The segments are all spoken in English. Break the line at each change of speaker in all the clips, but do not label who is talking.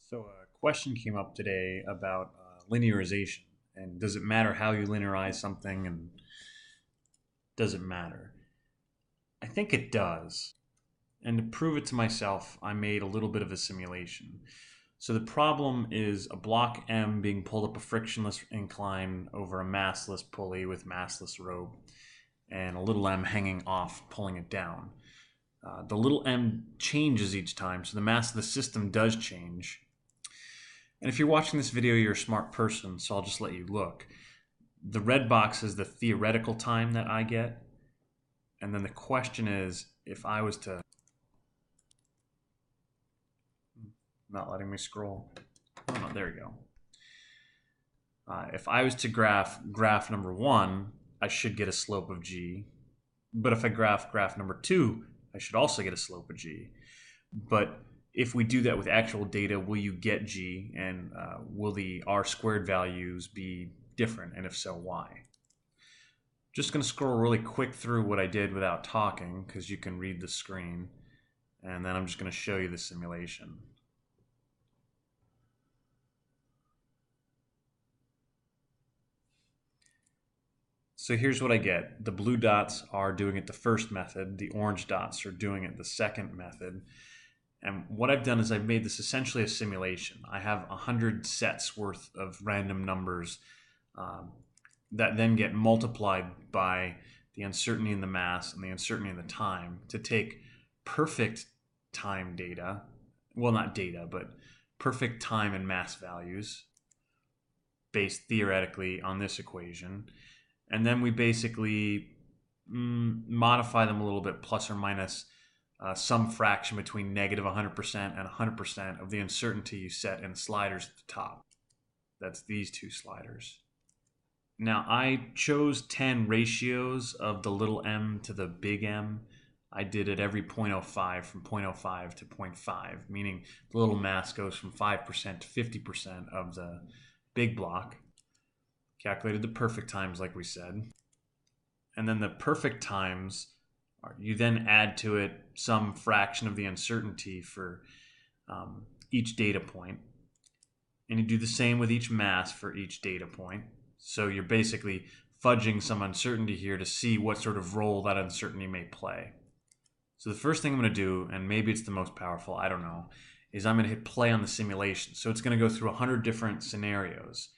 So a question came up today about linearization, and does it matter how you linearize something, and does it matter? I think it does. And to prove it to myself, I made a little bit of a simulation. So the problem is a block M being pulled up a frictionless incline over a massless pulley with massless rope, and a little m hanging off, pulling it down. The little m changes each time, so the mass of the system does change. And if you're watching this video, you're a smart person, so I'll just let you look. The red box is the theoretical time that I get. And then the question is, if I was to... Not letting me scroll. Oh, no, there we go. If I was to graph number 1, I should get a slope of g. But if I graph number 2, I should also get a slope of g. But if we do that with actual data, will you get g, and will the r squared values be different, and if so, why? Just going to scroll really quick through what I did without talking, because you can read the screen, and then I'm just going to show you the simulation. So here's what I get. The blue dots are doing it the first method. The orange dots are doing it the second method. And what I've done is I've made this essentially a simulation. I have 100 sets worth of random numbers that then get multiplied by the uncertainty in the mass and the uncertainty in the time to take perfect time data, well, not data, but perfect time and mass values based theoretically on this equation. And then we basically modify them a little bit, plus or minus some fraction between negative 100% and 100% of the uncertainty you set in the sliders at the top. That's these two sliders. Now, I chose 10 ratios of the little m to the big M. I did it every 0.05 from 0.05 to 0.5, meaning the little mass goes from 5% to 50% of the big block. Calculated the perfect times like we said. And then the perfect times, you then add to it some fraction of the uncertainty for each data point. And you do the same with each mass for each data point. So you're basically fudging some uncertainty here to see what sort of role that uncertainty may play. So the first thing I'm going to do, and maybe it's the most powerful, I don't know, is I'm going to hit play on the simulation. So it's going to go through 100 different scenarios.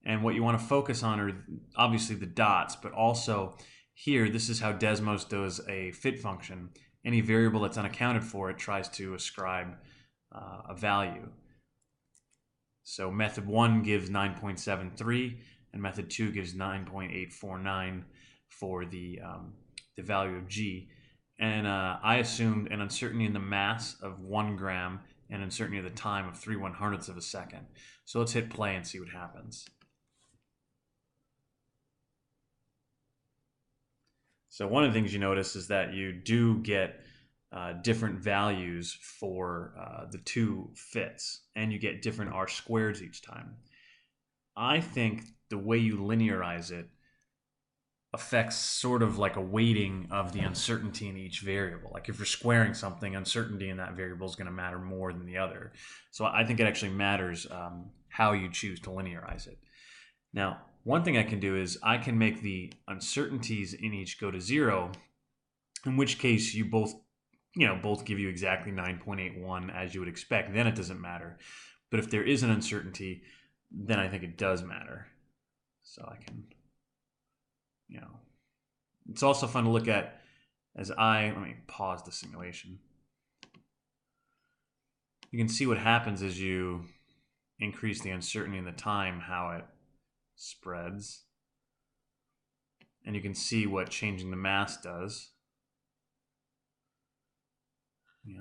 And what you want to focus on are obviously the dots, but also here, this is how Desmos does a fit function. Any variable that's unaccounted for, it tries to ascribe a value. So method 1 gives 9.73, and method 2 gives 9.849 for the value of g. And I assumed an uncertainty in the mass of 1 gram and uncertainty of the time of 3/100ths of a second. So let's hit play and see what happens. So one of the things you notice is that you do get different values for the two fits, and you get different r squareds each time. I think the way you linearize it affects sort of like a weighting of the uncertainty in each variable. Like if you're squaring something, uncertainty in that variable is going to matter more than the other. So I think it actually matters how you choose to linearize it. Now, one thing I can do is I can make the uncertainties in each go to 0, in which case you both give you exactly 9.81 as you would expect. Then it doesn't matter. But if there is an uncertainty, then I think it does matter. So I can, it's also fun to look at let me pause the simulation. You can see what happens as you increase the uncertainty in the time, how it spreads. And you can see what changing the mass does.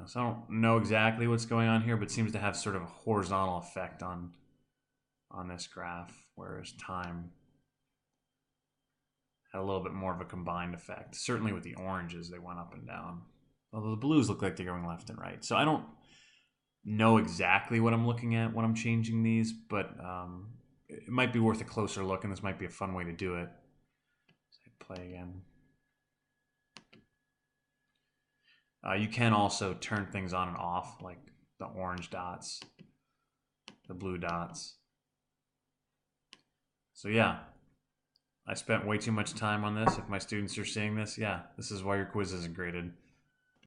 So I don't know exactly what's going on here, but it seems to have sort of a horizontal effect on this graph, whereas time had a little bit more of a combined effect. Certainly with the oranges, they went up and down. Although the blues look like they're going left and right. So I don't know exactly what I'm looking at when I'm changing these, but it might be worth a closer look, and this might be a fun way to do it. So play again. You can also turn things on and off, like the orange dots. the blue dots. So yeah, I spent way too much time on this. If my students are seeing this, yeah, this is why your quiz isn't graded.